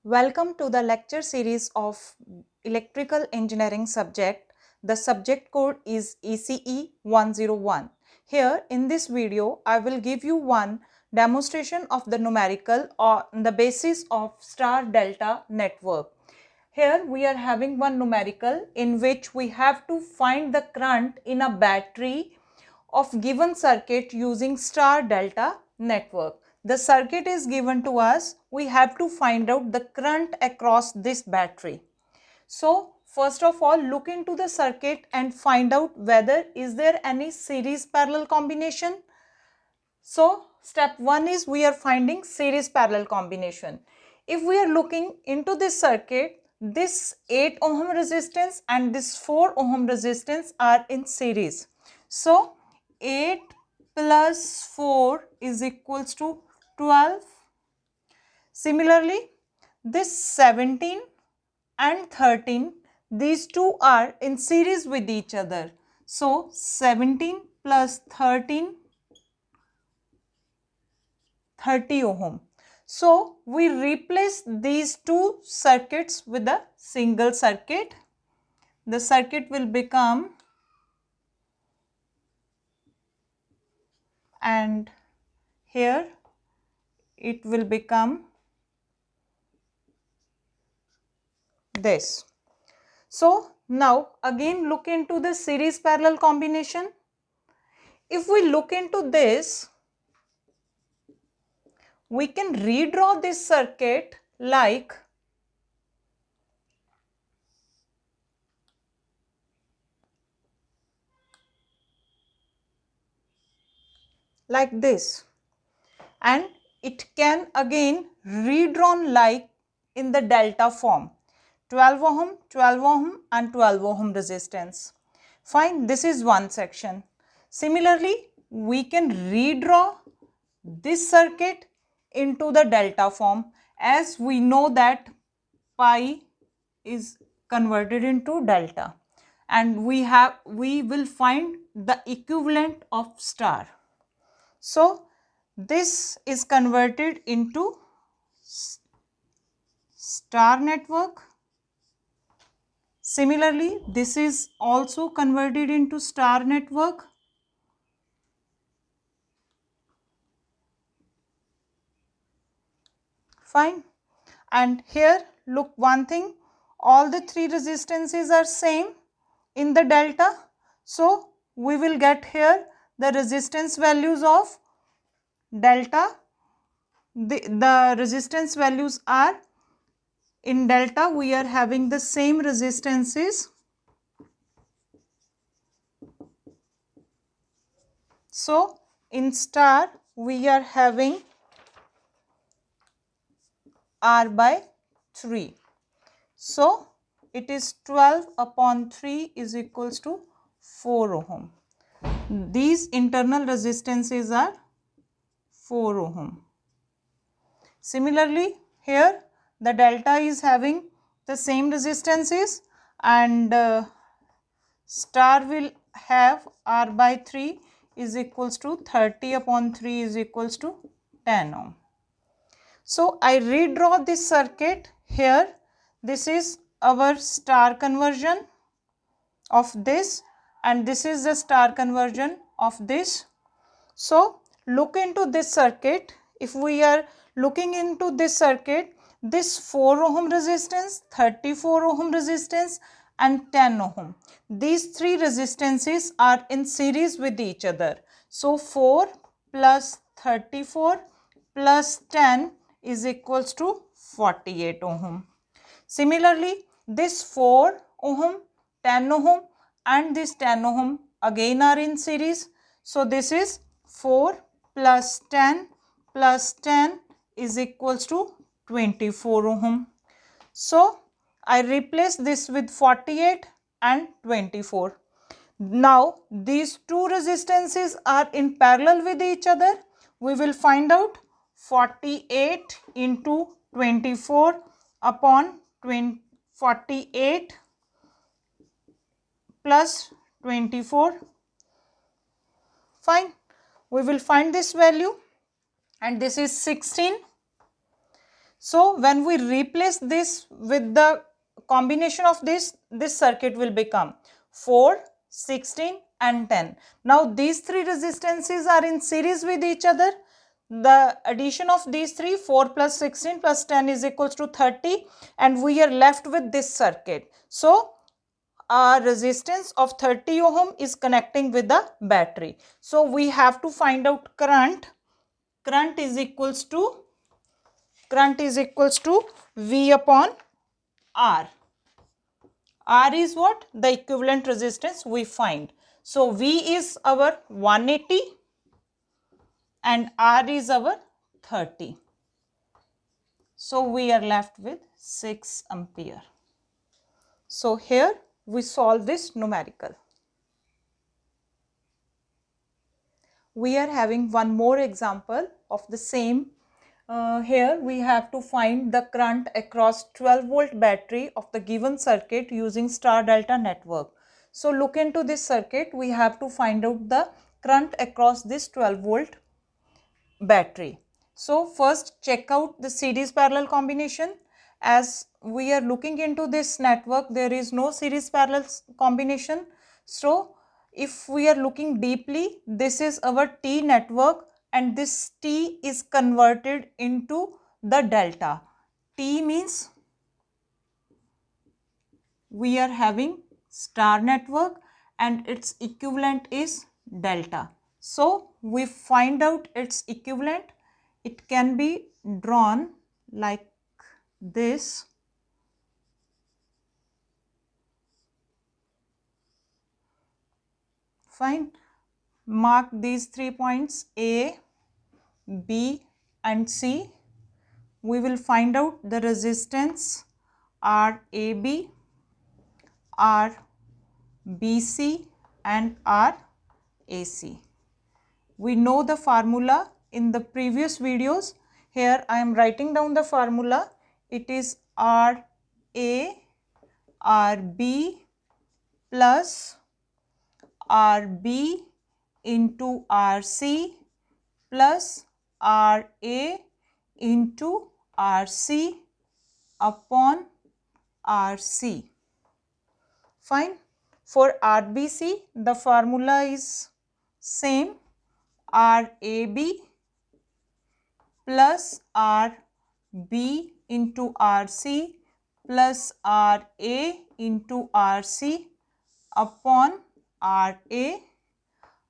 Welcome to the lecture series of Electrical Engineering subject. The subject code is ECE 101. Here in this video, I will give you one demonstration of the numerical on the basis of star delta network. Here we are having one numerical in which we have to find the current in a battery of given circuit using star delta network. The circuit is given to us. We have to find out the current across this battery. So first of all, look into the circuit and find out whether is there any series parallel combination. So step 1 is we are finding series parallel combination. If we are looking into this circuit, this 8 ohm resistance and this 4 ohm resistance are in series. So 8 plus 4 is equals to 12. Similarly, this 17 and 13, these two are in series with each other. So 17 plus 13, 30 ohm. So we replace these two circuits with a single circuit. The circuit will become, and here it will become this. So now again look into the series parallel combination. If we look into this, we can redraw this circuit like this, and it can again redrawn like in the delta form, 12 ohm, 12 ohm and 12 ohm resistance. Fine, this is one section. Similarly, we can redraw this circuit into the delta form, as we know that pi is converted into delta, and we will find the equivalent of star. So this is converted into star network. Similarly, this is also converted into star network. Fine. And here look one thing, all the three resistances are same in the delta. So we will get here the resistance values of delta. The resistance values are, in delta we are having the same resistances. So in star we are having R by 3. So it is 12 upon 3 is equals to 4 ohm. These internal resistances are 4 ohm. Similarly, here the delta is having the same resistances, and star will have R by 3 is equals to 30 upon 3 is equals to 10 ohm. So I redraw this circuit here. This is our star conversion of this, and this is the star conversion of this. So look into this circuit. If we are looking into this circuit, this 4 ohm resistance, 34 ohm resistance and 10 ohm, these three resistances are in series with each other. So 4 plus 34 plus 10 is equals to 48 ohm. Similarly, this 4 ohm, 10 ohm and this 10 ohm again are in series. So this is 4 plus 10 plus 10 is equals to 24 ohm. So I replace this with 48 and 24. Now these two resistances are in parallel with each other. We will find out 48 into 24 upon 48 plus 24. Fine. We will find this value, and this is 16. So when we replace this with the combination of this circuit will become 4, 16 and 10. Now these three resistances are in series with each other. The addition of these three, 4 plus 16 plus 10 is equals to 30, and we are left with this circuit. So our resistance of 30 ohm is connecting with the battery. So we have to find out current. Current is equals to V upon R. R is what? The equivalent resistance we find. So V is our 180 and R is our 30. So we are left with 6 ampere. So here we solve this numerical. We are having one more example of the same. Here we have to find the current across 12 volt battery of the given circuit using star delta network. So look into this circuit. We have to find out the current across this 12 volt battery. So first check out the series parallel combination. As we are looking into this network, there is no series parallel combination. So if we are looking deeply, this is our T network and this T is converted into the delta. T means we are having star network and its equivalent is delta. So we find out its equivalent. It can be drawn like this. Fine. Mark these 3 points A, B and C. We will find out the resistance RAB, RBC and RAC. We know the formula in the previous videos. Here I am writing down the formula. It is RA, RB plus RB into RC plus RA into RC upon RC. Fine. For RBC, the formula is same. RAB plus RB into RC plus RA into RC upon RA,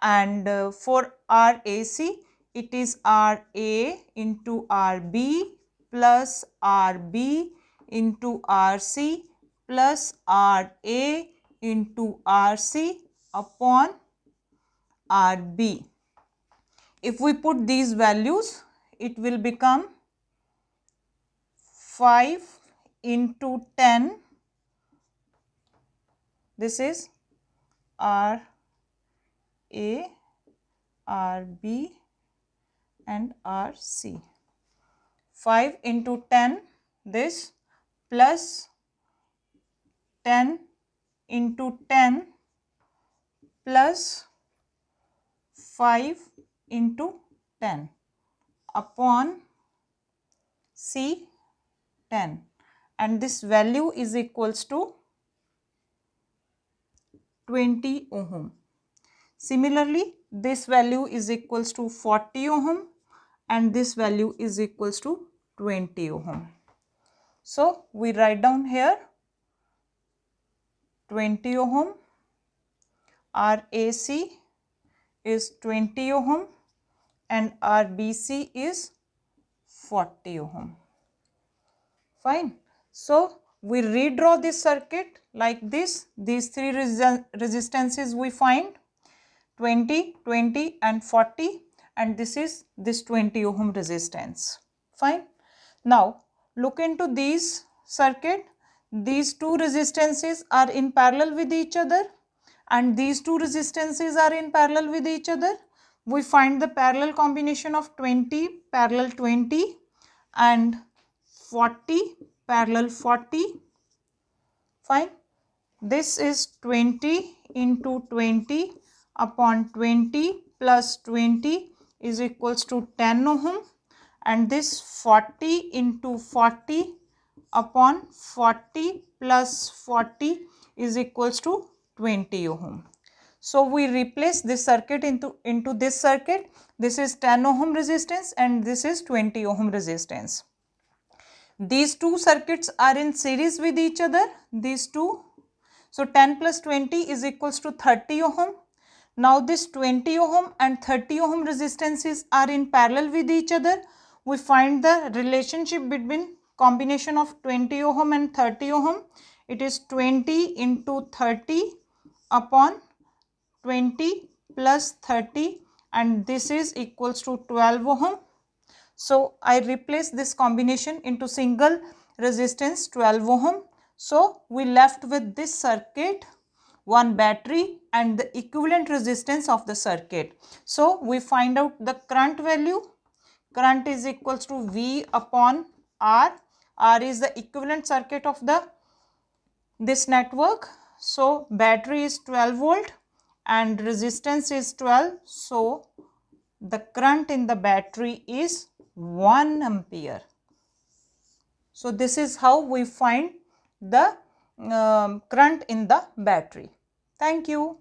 and for RAC it is RA into RB plus RB into RC plus RA into RC upon RB. If we put these values, it will become 5 into 10. This is RA, RB and RC. 5 into 10 this plus 10 into 10 plus 5 into 10 upon C 10, and this value is equals to 20 ohm. Similarly, this value is equals to 40 ohm and this value is equals to 20 ohm. So we write down here 20 ohm, RAC is 20 ohm and RBC is 40 ohm. Fine. So we redraw this circuit like this. These three resistances we find 20, 20 and 40, and this is this 20 ohm resistance. Fine. Now look into these circuit. These two resistances are in parallel with each other and these two resistances are in parallel with each other. We find the parallel combination of 20 parallel 20 and 40 parallel 40. Fine. This is 20 into 20 upon 20 plus 20 is equals to 10 ohm, and this 40 into 40 upon 40 plus 40 is equals to 20 ohm. So we replace this circuit into this circuit. This is 10 ohm resistance and this is 20 ohm resistance. These two circuits are in series with each other, these two. So 10 plus 20 is equals to 30 ohm. Now this 20 ohm and 30 ohm resistances are in parallel with each other. We find the relationship between combination of 20 ohm and 30 ohm. It is 20 into 30 upon 20 plus 30 and this is equals to 12 ohm. So I replace this combination into single resistance 12 ohm. So we left with this circuit, one battery and the equivalent resistance of the circuit. So we find out the current value. Current is equals to V upon R. R is the equivalent circuit of this network. So battery is 12 volt and resistance is 12. So the current in the battery is 1 ampere. So this is how we find the current in the battery. Thank you.